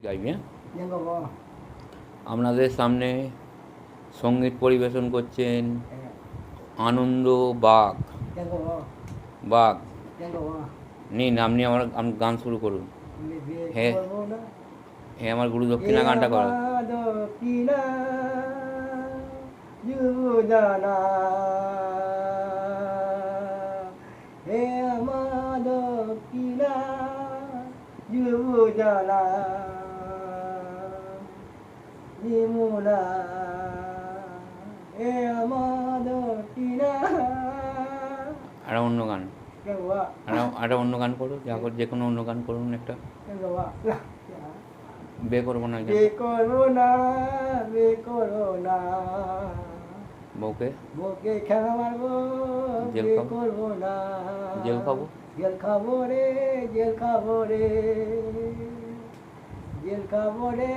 গাইবে আপনাদের সামনে সঙ্গীত পরিবেশন করছেন আনন্দ বাগ। বাগ নিন, আপনি আমার গান শুরু করুন। হ্যাঁ হ্যাঁ, আমার গুরু দক্ষিণা গানটা করো। দক্ষিণা যুবজানা হে আমার দক্ষিণা যুবজানা যমুনা হে আমার দক্ষিণা। একটা অন্য গান, একটা অন্য গান করো, যে কোনো অন্য গান করুন একটা। বে করবো না, বে করবো না, বে করবো না, বউকে বউকে খেলা মারবো, জেল বে খাবো, করবো না, জেল খাবো, জেল খাবো রে, জেল খাবো রে, জেল খাবো রে।